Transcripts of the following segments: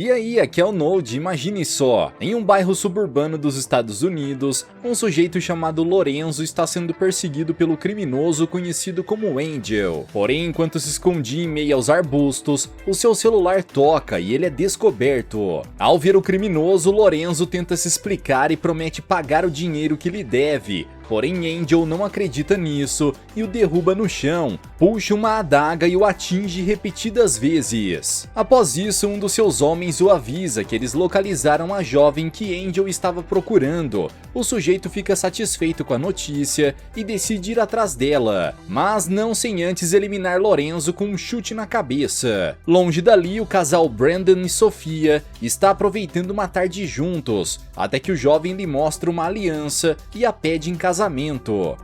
E aí, aqui é o Node. Imagine só, em um bairro suburbano dos Estados Unidos, um sujeito chamado Lorenzo está sendo perseguido pelo criminoso conhecido como Angel. Porém, enquanto se escondia em meio aos arbustos, o seu celular toca e ele é descoberto. Ao ver o criminoso, Lorenzo tenta se explicar e promete pagar o dinheiro que lhe deve. Porém, Angel não acredita nisso e o derruba no chão, puxa uma adaga e o atinge repetidas vezes. Após isso, um dos seus homens o avisa que eles localizaram a jovem que Angel estava procurando. O sujeito fica satisfeito com a notícia e decide ir atrás dela, mas não sem antes eliminar Lorenzo com um chute na cabeça. Longe dali, o casal Brandon e Sofia está aproveitando uma tarde juntos, até que o jovem lhe mostra uma aliança e a pede em casamento.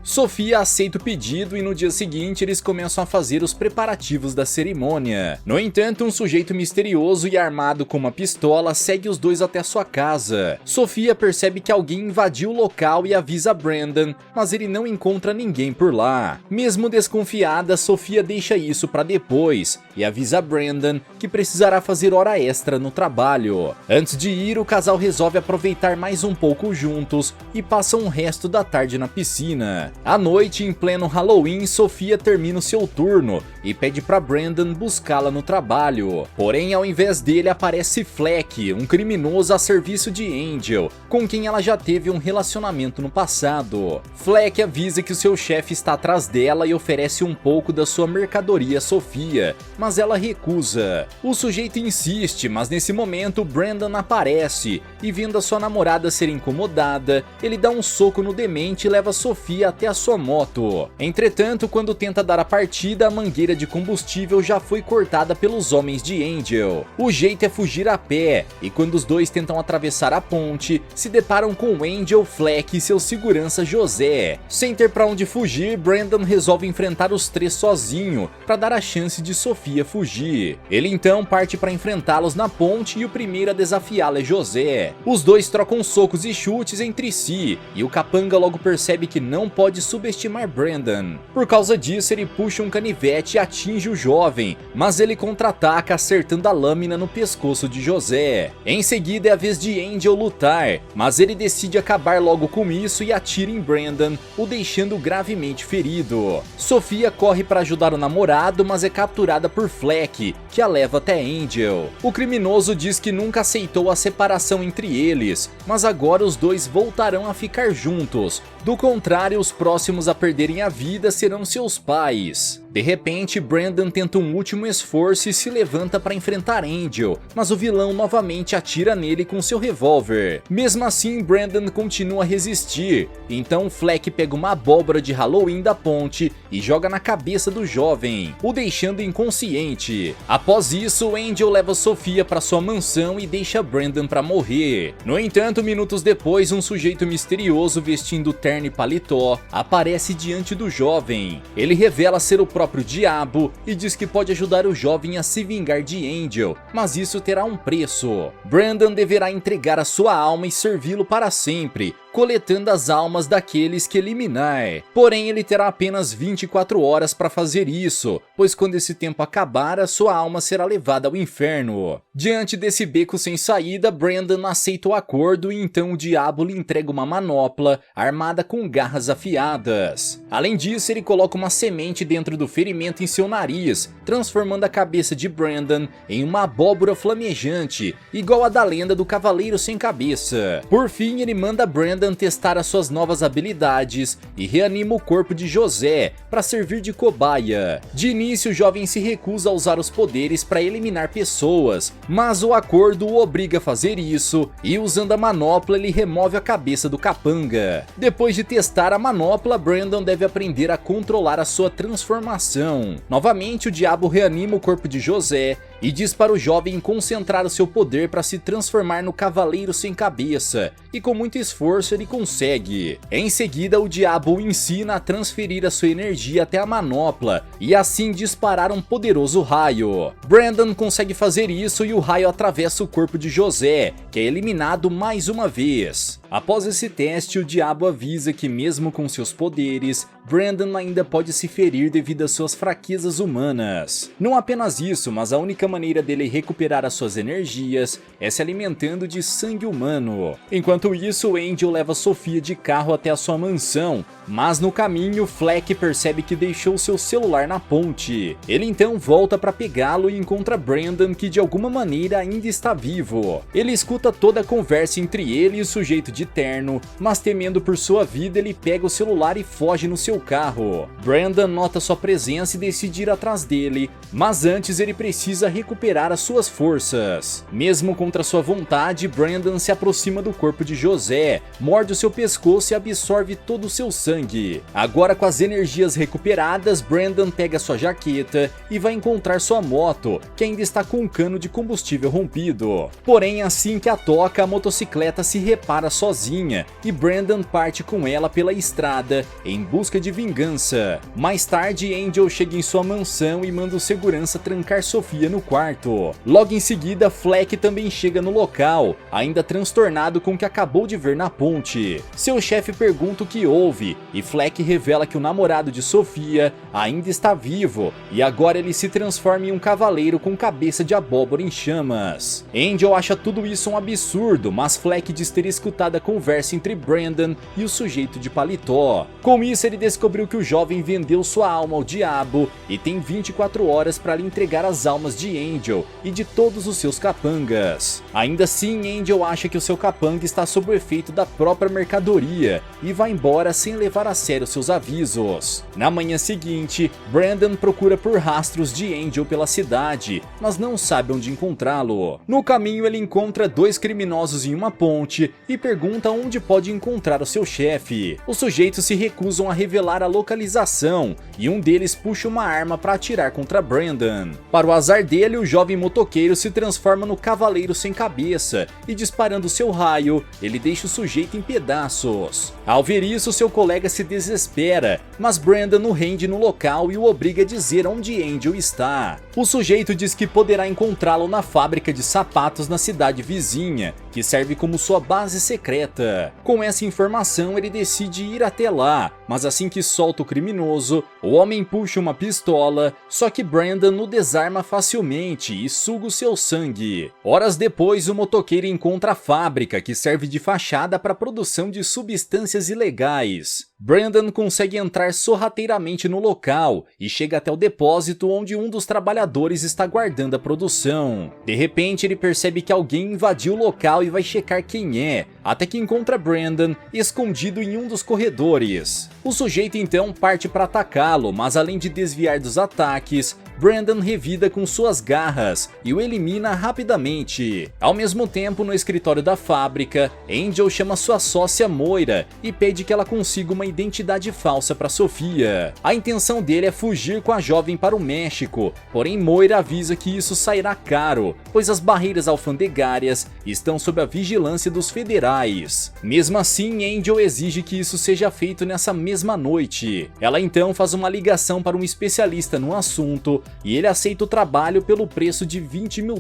Sofia aceita o pedido e no dia seguinte eles começam a fazer os preparativos da cerimônia. No entanto, um sujeito misterioso e armado com uma pistola segue os dois até sua casa. Sofia percebe que alguém invadiu o local e avisa Brandon, mas ele não encontra ninguém por lá. Mesmo desconfiada, Sofia deixa isso para depois e avisa Brandon que precisará fazer hora extra no trabalho. Antes de ir, o casal resolve aproveitar mais um pouco juntos e passam o resto da tarde na piscina. À noite, em pleno Halloween, Sofia termina o seu turno e pede para Brandon buscá-la no trabalho. Porém, ao invés dele aparece Fleck, um criminoso a serviço de Angel, com quem ela já teve um relacionamento no passado. Fleck avisa que o seu chefe está atrás dela e oferece um pouco da sua mercadoria a Sofia, mas ela recusa. O sujeito insiste, mas nesse momento Brandon aparece e, vendo a sua namorada ser incomodada, ele dá um soco no demente e leva Sofia até a sua moto. Entretanto, quando tenta dar a partida, a mangueira de combustível já foi cortada pelos homens de Angel. O jeito é fugir a pé, e quando os dois tentam atravessar a ponte, se deparam com Angel, Fleck e seu segurança José. Sem ter pra onde fugir, Brandon resolve enfrentar os três sozinho, para dar a chance de Sofia fugir. Ele então parte para enfrentá-los na ponte e o primeiro a desafiá-la é José. Os dois trocam socos e chutes entre si, e o capanga logo percebe que não pode subestimar Brandon. Por causa disso, ele puxa um canivete e atinge o jovem, mas ele contra-ataca acertando a lâmina no pescoço de José. Em seguida é a vez de Angel lutar, mas ele decide acabar logo com isso e atira em Brandon, o deixando gravemente ferido. Sofia corre para ajudar o namorado, mas é capturada por Fleck, que a leva até Angel. O criminoso diz que nunca aceitou a separação entre eles, mas agora os dois voltarão a ficar juntos. Do contrário, os próximos a perderem a vida serão seus pais. De repente, Brandon tenta um último esforço e se levanta para enfrentar Angel, mas o vilão novamente atira nele com seu revólver. Mesmo assim, Brandon continua a resistir, então Fleck pega uma abóbora de Halloween da ponte e joga na cabeça do jovem, o deixando inconsciente. Após isso, Angel leva Sofia para sua mansão e deixa Brandon para morrer. No entanto, minutos depois, um sujeito misterioso vestindo terno e paletó aparece diante do jovem. Ele revela ser o próprio diabo e diz que pode ajudar o jovem a se vingar de Angel, mas isso terá um preço. Brandon deverá entregar a sua alma e servi-lo para sempre, coletando as almas daqueles que eliminar. Porém, ele terá apenas 24 horas para fazer isso, pois quando esse tempo acabar, a sua alma será levada ao inferno. Diante desse beco sem saída, Brandon aceita o acordo e então o diabo lhe entrega uma manopla armada com garras afiadas. Além disso, ele coloca uma semente dentro do ferimento em seu nariz, transformando a cabeça de Brandon em uma abóbora flamejante, igual a da lenda do Cavaleiro Sem Cabeça. Por fim, ele manda Brandon testar as suas novas habilidades e reanima o corpo de José para servir de cobaia. De início, o jovem se recusa a usar os poderes para eliminar pessoas, mas o acordo o obriga a fazer isso e, usando a manopla, ele remove a cabeça do capanga. Depois de testar a manopla, Brandon deve aprender a controlar a sua transformação. Novamente, o diabo reanima o corpo de José e diz para o jovem concentrar o seu poder para se transformar no Cavaleiro Sem Cabeça, e com muito esforço ele consegue. Em seguida, o diabo o ensina a transferir a sua energia até a manopla e assim disparar um poderoso raio. Brandon consegue fazer isso e o raio atravessa o corpo de José, que é eliminado mais uma vez. Após esse teste, o diabo avisa que mesmo com seus poderes, Brandon ainda pode se ferir devido às suas fraquezas humanas. Não apenas isso, mas a única maneira dele recuperar as suas energias é se alimentando de sangue humano. Enquanto isso, Angel leva Sofia de carro até a sua mansão, mas no caminho, Fleck percebe que deixou seu celular na ponte. Ele então volta para pegá-lo e encontra Brandon, que de alguma maneira ainda está vivo. Ele escuta toda a conversa entre ele e o sujeito de terno, mas temendo por sua vida, ele pega o celular e foge no seu carro. Brandon nota sua presença e decide ir atrás dele, mas antes ele precisa recuperar as suas forças. Mesmo contra sua vontade, Brandon se aproxima do corpo de José, morde o seu pescoço e absorve todo o seu sangue. Agora, com as energias recuperadas, Brandon pega sua jaqueta e vai encontrar sua moto, que ainda está com um cano de combustível rompido. Porém, assim que a toca, a motocicleta se repara sozinha e Brandon parte com ela pela estrada em busca de vingança. Mais tarde, Angel chega em sua mansão e manda o segurança trancar Sofia no quarto. Logo em seguida, Fleck também chega no local, ainda transtornado com o que acabou de ver na ponte. Seu chefe pergunta o que houve e Fleck revela que o namorado de Sofia ainda está vivo e agora ele se transforma em um cavaleiro com cabeça de abóbora em chamas. Angel acha tudo isso um absurdo, mas Fleck diz ter escutado a conversa entre Brandon e o sujeito de paletó. Com isso, ele descobriu que o jovem vendeu sua alma ao diabo e tem 24 horas para lhe entregar as almas de Angel e de todos os seus capangas. Ainda assim, Angel acha que o seu capanga está sob o efeito da própria mercadoria e vai embora sem levar a sério seus avisos. Na manhã seguinte, Brandon procura por rastros de Angel pela cidade, mas não sabe onde encontrá-lo. No caminho, ele encontra dois criminosos em uma ponte e pergunta onde pode encontrar o seu chefe. Os sujeitos se recusam a revelar a localização e um deles puxa uma arma para atirar contra Brandon. Para o azar dele, o jovem motoqueiro se transforma no Cavaleiro Sem Cabeça e, disparando seu raio, ele deixa o sujeito em pedaços. Ao ver isso, seu colega se desespera, mas Brandon o rende no local e o obriga a dizer onde Angel está. O sujeito diz que poderá encontrá-lo na fábrica de sapatos na cidade vizinha, que serve como sua base secreta. Com essa informação, ele decide ir até lá, mas assim que solta o criminoso, o homem puxa uma pistola, só que Brandon o desarma facilmente e suga o seu sangue. Horas depois, o motoqueiro encontra a fábrica, que serve de fachada para a produção de substâncias ilegais. Brandon consegue entrar sorrateiramente no local e chega até o depósito onde um dos trabalhadores está guardando a produção. De repente, ele percebe que alguém invadiu o local e vai checar quem é, até que encontra Brandon escondido em um dos corredores. O sujeito então parte para atacá-lo, mas além de desviar dos ataques, Brandon revida com suas garras e o elimina rapidamente. Ao mesmo tempo, no escritório da fábrica, Angel chama sua sócia Moira e pede que ela consiga uma identidade falsa para Sofia. A intenção dele é fugir com a jovem para o México, porém Moira avisa que isso sairá caro, pois as barreiras alfandegárias estão sob a vigilância dos federais. Mesmo assim, Angel exige que isso seja feito nessa mesma noite. Ela então faz uma ligação para um especialista no assunto e ele aceita o trabalho pelo preço de $20 mil.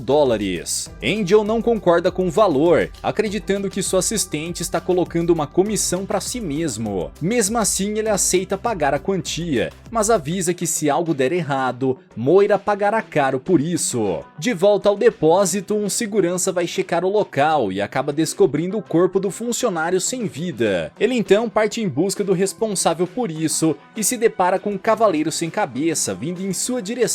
Angel não concorda com o valor, acreditando que sua assistente está colocando uma comissão para si mesmo. Mesmo assim, ele aceita pagar a quantia, mas avisa que se algo der errado, Moira pagará caro por isso. De volta ao depósito, um segurança vai checar o local e acaba descobrindo o corpo do funcionário sem vida. Ele então parte em busca do responsável por isso e se depara com um cavaleiro sem cabeça vindo em sua direção.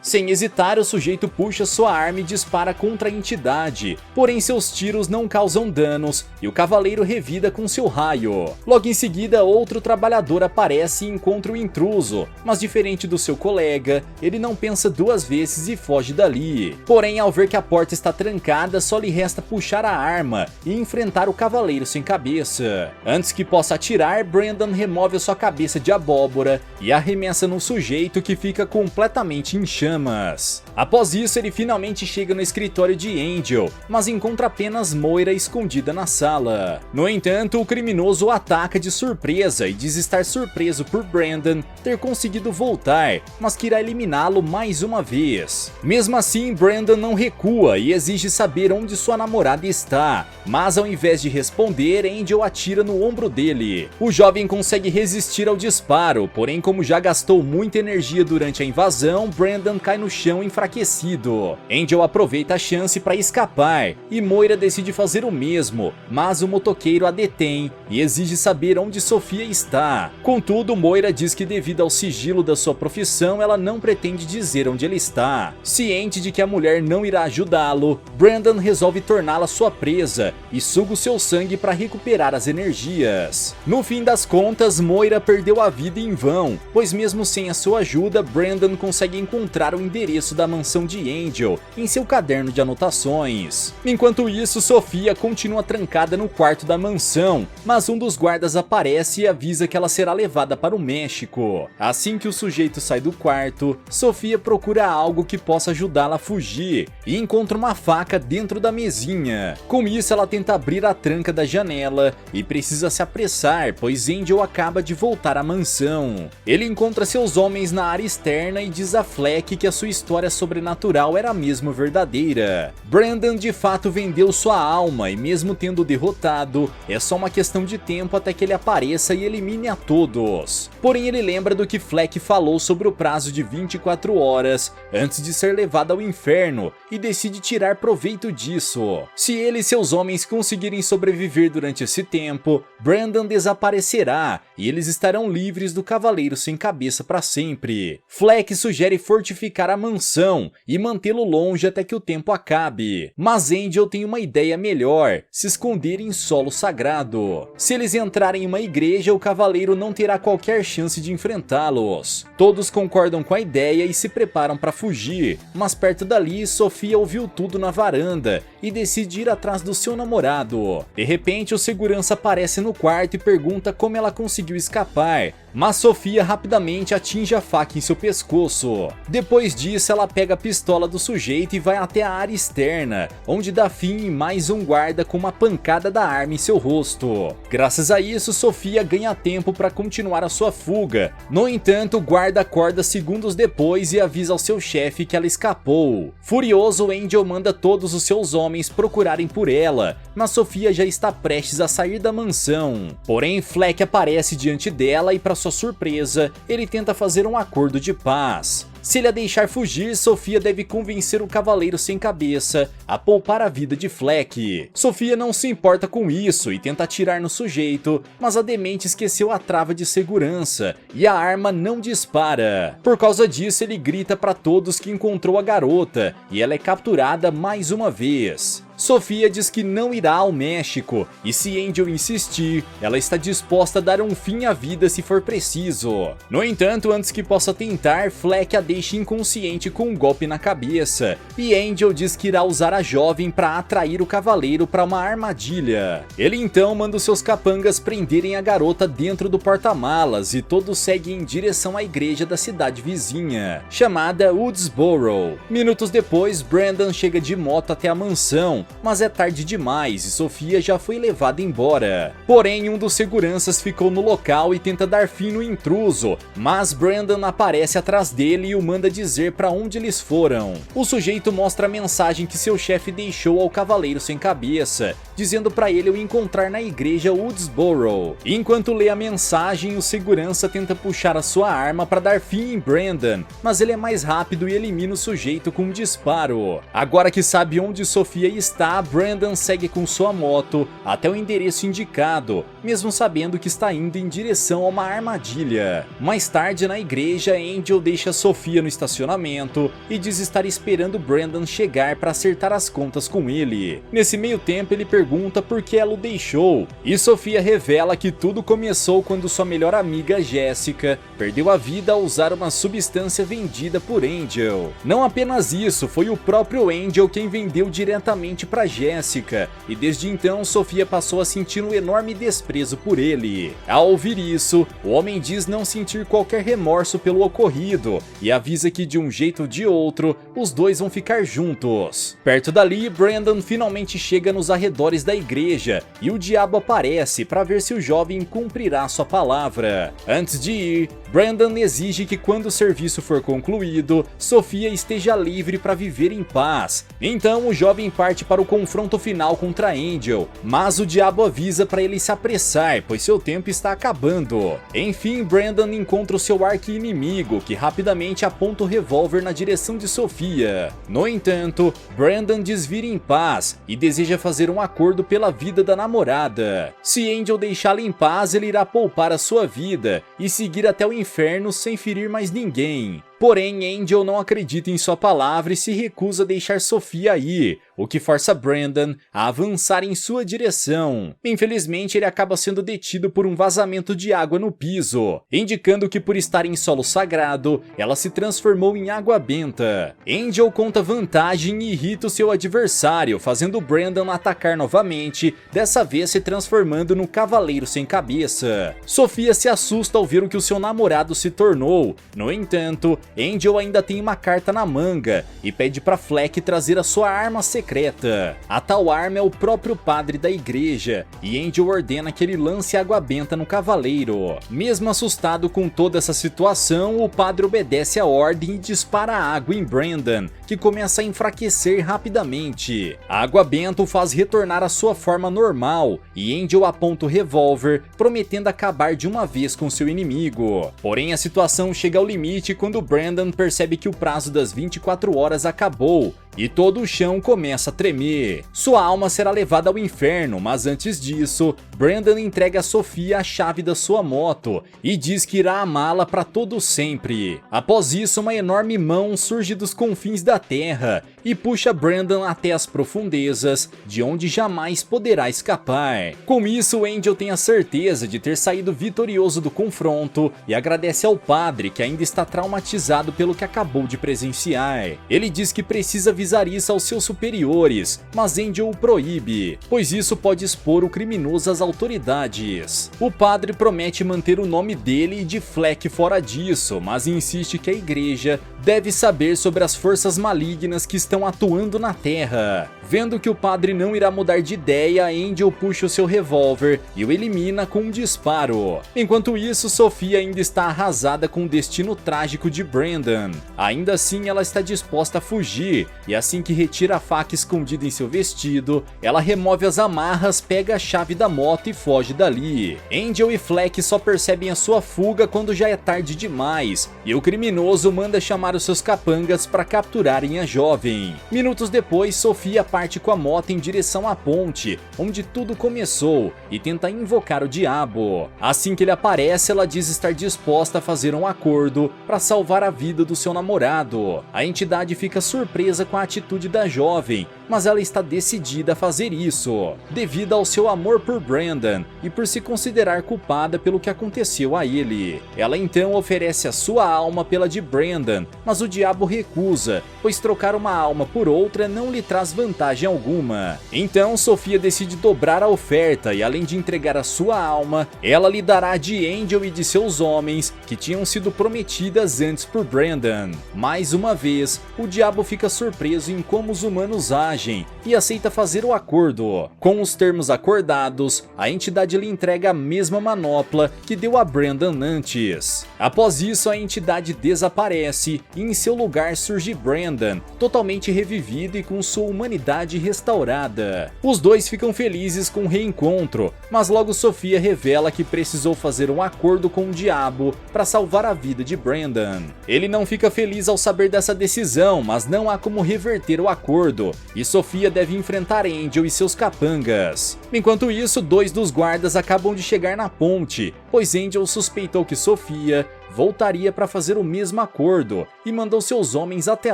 Sem hesitar, o sujeito puxa sua arma e dispara contra a entidade, porém seus tiros não causam danos e o cavaleiro revida com seu raio. Logo em seguida, outro trabalhador aparece e encontra o intruso, mas diferente do seu colega, ele não pensa duas vezes e foge dali. Porém, ao ver que a porta está trancada, só lhe resta puxar a arma e enfrentar o cavaleiro sem cabeça. Antes que possa atirar, Brandon remove a sua cabeça de abóbora e arremessa no sujeito, que fica completamente completamente em chamas. Após isso, ele finalmente chega no escritório de Angel, mas encontra apenas Moira escondida na sala. No entanto, o criminoso o ataca de surpresa e diz estar surpreso por Brandon ter conseguido voltar, mas que irá eliminá-lo mais uma vez. Mesmo assim, Brandon não recua e exige saber onde sua namorada está, mas ao invés de responder, Angel atira no ombro dele. O jovem consegue resistir ao disparo, porém como já gastou muita energia durante a invasão, Brandon cai no chão enfraquecido. Angel aproveita a chance para escapar e Moira decide fazer o mesmo, mas o motoqueiro a detém e exige saber onde Sofia está. Contudo, Moira diz que devido ao sigilo da sua profissão, ela não pretende dizer onde ele está. Ciente de que a mulher não irá ajudá-lo, Brandon resolve torná-la sua presa e suga o seu sangue para recuperar as energias. No fim das contas, Moira perdeu a vida em vão, pois mesmo sem a sua ajuda, Brandon consegue encontrar o endereço da mansão de Angel em seu caderno de anotações. Enquanto isso, Sofia continua trancada no quarto da mansão, mas um dos guardas aparece e avisa que ela será levada para o México. Assim que o sujeito sai do quarto, Sofia procura algo que possa ajudá-la a fugir e encontra uma faca dentro da mesinha. Com isso, ela tenta abrir a tranca da janela e precisa se apressar, pois Angel acaba de voltar à mansão. Ele encontra seus homens na área externa e diz a Fleck que a sua história sobrenatural era mesmo verdadeira. Brandon de fato vendeu sua alma e mesmo tendo derrotado, é só uma questão de tempo até que ele apareça e elimine a todos. Porém, ele lembra do que Fleck falou sobre o prazo de 24 horas antes de ser levado ao inferno e decide tirar proveito disso. Se ele e seus homens conseguirem sobreviver durante esse tempo, Brandon desaparecerá e eles estarão livres do Cavaleiro Sem Cabeça para sempre. Fleck sugere fortificar a mansão e mantê-lo longe até que o tempo acabe, mas Angel tem uma ideia melhor: se esconder em solo sagrado. Se eles entrarem em uma igreja, o Cavaleiro não terá qualquer chance de enfrentá-los. Todos concordam com a ideia e se preparam para fugir, mas perto dali, Sofia ouviu tudo na varanda e decide ir atrás do seu namorado. De repente, o segurança aparece no quarto e pergunta como ela conseguiu escapar, mas Sofia rapidamente atinge a faca em seu pescoço. Depois disso, ela pega a pistola do sujeito e vai até a área externa, onde dá fim em mais um guarda com uma pancada da arma em seu rosto. Graças a isso, Sofia ganha tempo para continuar a sua fuga. No entanto, o guarda acorda segundos depois e avisa ao seu chefe que ela escapou. Furioso, Angel manda todos os seus homens procurarem por ela, mas Sofia já está prestes a sair da mansão. Porém, Fleck aparece diante dela e, para sua surpresa, ele tenta fazer um acordo de paz. Se ele a deixar fugir, Sofia deve convencer o Cavaleiro Sem Cabeça a poupar a vida de Fleck. Sofia não se importa com isso e tenta atirar no sujeito, mas a demente esqueceu a trava de segurança e a arma não dispara. Por causa disso, ele grita para todos que encontrou a garota e ela é capturada mais uma vez. Sofia diz que não irá ao México e, se Angel insistir, ela está disposta a dar um fim à vida se for preciso. No entanto, antes que possa tentar, Fleck a deixa inconsciente com um golpe na cabeça e Angel diz que irá usar a jovem para atrair o cavaleiro para uma armadilha. Ele então manda os seus capangas prenderem a garota dentro do porta-malas e todos seguem em direção à igreja da cidade vizinha, chamada Woodsboro. Minutos depois, Brandon chega de moto até a mansão, mas é tarde demais e Sofia já foi levada embora. Porém, um dos seguranças ficou no local e tenta dar fim no intruso, mas Brandon aparece atrás dele e o manda dizer para onde eles foram. O sujeito mostra a mensagem que seu chefe deixou ao Cavaleiro Sem Cabeça, dizendo para ele o encontrar na igreja Woodsboro. Enquanto lê a mensagem, o segurança tenta puxar a sua arma para dar fim em Brandon, mas ele é mais rápido e elimina o sujeito com um disparo. Agora que sabe onde Sofia está, Brandon segue com sua moto até o endereço indicado, mesmo sabendo que está indo em direção a uma armadilha. Mais tarde, na igreja, Angel deixa Sofia no estacionamento e diz estar esperando Brandon chegar para acertar as contas com ele. Nesse meio tempo, ele pergunta por que ela o deixou, e Sofia revela que tudo começou quando sua melhor amiga, Jessica, perdeu a vida ao usar uma substância vendida por Angel. Não apenas isso, foi o próprio Angel quem vendeu diretamente forte para Jessica, e desde então Sofia passou a sentir um enorme desprezo por ele. Ao ouvir isso, o homem diz não sentir qualquer remorso pelo ocorrido e avisa que de um jeito ou de outro, os dois vão ficar juntos. Perto dali, Brandon finalmente chega nos arredores da igreja e o diabo aparece para ver se o jovem cumprirá sua palavra. Antes de ir, Brandon exige que quando o serviço for concluído, Sofia esteja livre para viver em paz. Então o jovem parte para o confronto final contra Angel, mas o diabo avisa para ele se apressar, pois seu tempo está acabando. Enfim, Brandon encontra o seu arqui-inimigo, que rapidamente aponta o revólver na direção de Sofia. No entanto, Brandon diz vir em paz e deseja fazer um acordo pela vida da namorada. Se Angel deixá-la em paz, ele irá poupar a sua vida e seguir até o inferno sem ferir mais ninguém. Porém, Angel não acredita em sua palavra e se recusa a deixar Sofia ir, o que força Brandon a avançar em sua direção. Infelizmente, ele acaba sendo detido por um vazamento de água no piso, indicando que por estar em solo sagrado, ela se transformou em água benta. Angel conta vantagem e irrita o seu adversário, fazendo Brandon atacar novamente, dessa vez se transformando no Cavaleiro Sem Cabeça. Sofia se assusta ao ver o que o seu namorado se tornou. No entanto, Angel ainda tem uma carta na manga e pede para Fleck trazer a sua arma secreta. A tal arma é o próprio padre da igreja, e Angel ordena que ele lance água benta no cavaleiro. Mesmo assustado com toda essa situação, o padre obedece a ordem e dispara água em Brandon, que começa a enfraquecer rapidamente. A água benta o faz retornar à sua forma normal, e Angel aponta o revólver, prometendo acabar de uma vez com seu inimigo. Porém, a situação chega ao limite quando Brandon percebe que o prazo das 24 horas acabou, e todo o chão começa a tremer. Sua alma será levada ao inferno, mas antes disso, Brandon entrega a Sofia a chave da sua moto e diz que irá amá-la para todo sempre. Após isso, uma enorme mão surge dos confins da terra e puxa Brandon até as profundezas, de onde jamais poderá escapar. Com isso, Angel tem a certeza de ter saído vitorioso do confronto e agradece ao padre, que ainda está traumatizado pelo que acabou de presenciar. Ele diz que precisa avisar isso aos seus superiores, mas Angel o proíbe, pois isso pode expor o criminoso às autoridades. O padre promete manter o nome dele e de Fleck fora disso, mas insiste que a igreja deve saber sobre as forças malignas que estão atuando na Terra. Vendo que o padre não irá mudar de ideia, Angel puxa o seu revólver e o elimina com um disparo. Enquanto isso, Sofia ainda está arrasada com o destino trágico de Brandon. Ainda assim, ela está disposta a fugir, e assim que retira a faca escondida em seu vestido, ela remove as amarras, pega a chave da moto e foge dali. Angel e Fleck só percebem a sua fuga quando já é tarde demais, e o criminoso manda chamar os seus capangas para capturarem a jovem. Minutos depois, Sofia parte com a moto em direção à ponte, onde tudo começou, e tenta invocar o diabo. Assim que ele aparece, ela diz estar disposta a fazer um acordo para salvar a vida do seu namorado. A entidade fica surpresa com a atitude da jovem, mas ela está decidida a fazer isso, devido ao seu amor por Brandon e por se considerar culpada pelo que aconteceu a ele. Ela então oferece a sua alma pela de Brandon, mas o diabo recusa, pois trocar uma alma por outra não lhe traz vantagem alguma. Então Sofia decide dobrar a oferta e, além de entregar a sua alma, ela lhe dará a de Angel e de seus homens, que tinham sido prometidas antes por Brandon. Mais uma vez, o diabo fica surpreso em como os humanos agem e aceita fazer o acordo. Com os termos acordados, a entidade lhe entrega a mesma manopla que deu a Brandon antes. Após isso, a entidade desaparece e em seu lugar surge Brandon, totalmente revivido e com sua humanidade restaurada. Os dois ficam felizes com o reencontro, mas logo Sofia revela que precisou fazer um acordo com o diabo para salvar a vida de Brandon. Ele não fica feliz ao saber dessa decisão, mas não há como reverter o acordo, e Sofia deve enfrentar Angel e seus capangas. Enquanto isso, dois dos guardas acabam de chegar na ponte, pois Angel suspeitou que Sofia voltaria para fazer o mesmo acordo e mandou seus homens até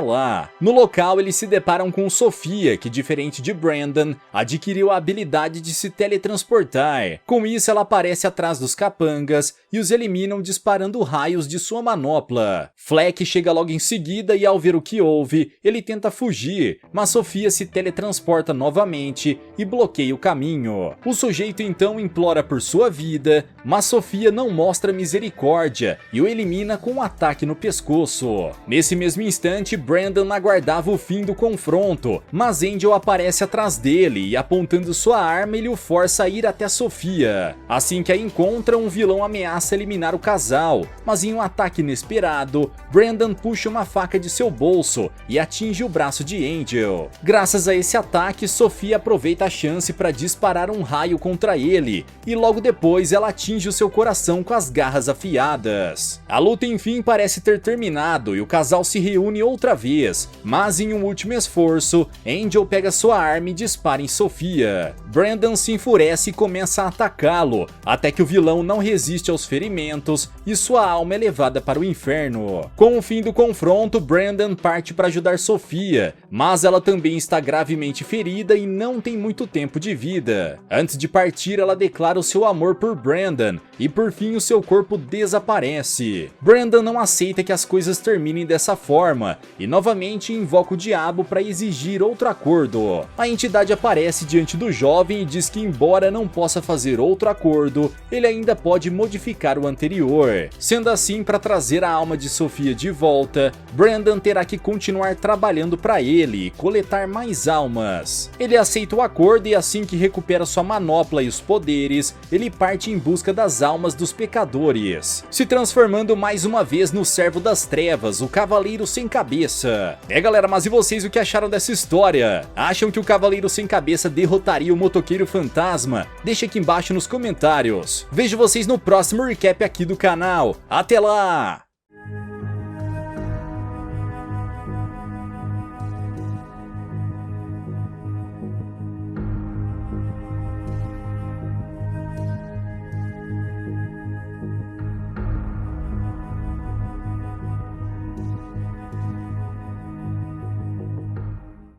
lá. No local, eles se deparam com Sophia, que diferente de Brandon, adquiriu a habilidade de se teletransportar. Com isso, ela aparece atrás dos capangas e os eliminam disparando raios de sua manopla. Fleck chega logo em seguida e ao ver o que houve, ele tenta fugir, mas Sophia se teletransporta novamente e bloqueia o caminho. O sujeito então implora por sua vida, mas Sophia não mostra misericórdia e o elimina com um ataque no pescoço. Nesse mesmo instante, Brandon aguardava o fim do confronto, mas Angel aparece atrás dele e apontando sua arma ele o força a ir até Sophia. Assim que a encontra, um vilão ameaça eliminar o casal, mas em um ataque inesperado, Brandon puxa uma faca de seu bolso e atinge o braço de Angel. Graças a esse ataque, Sophia aproveita a chance para disparar um raio contra ele, e logo depois ela atinge o seu coração com as garras afiadas. A luta enfim parece ter terminado e o casal se reúne outra vez, mas em um último esforço, Angel pega sua arma e dispara em Sophia. Brandon se enfurece e começa a atacá-lo, até que o vilão não resiste aos ferimentos e sua alma é levada para o inferno. Com o fim do confronto, Brandon parte para ajudar Sophia, mas ela também está gravemente ferida e não tem muito tempo de vida. Antes de partir, ela declara o seu amor por Brandon e por fim o seu corpo desaparece. Brandon não aceita que as coisas terminem dessa forma e novamente invoca o diabo para exigir outro acordo. A entidade aparece diante do jovem e diz que embora não possa fazer outro acordo, ele ainda pode modificar o anterior. Sendo assim, para trazer a alma de Sophia de volta, Brandon terá que continuar trabalhando para ele e coletar mais almas. Ele aceita o acordo e assim que recupera sua manopla e os poderes, ele parte em busca das almas dos pecadores, se transformando mais uma vez no servo das trevas, o Cavaleiro Sem Cabeça. Galera, mas e vocês, o que acharam dessa história? Acham que o Cavaleiro Sem Cabeça derrotaria o Motoqueiro Fantasma? Deixa aqui embaixo nos comentários. Vejo vocês no próximo recap aqui do canal. Até lá!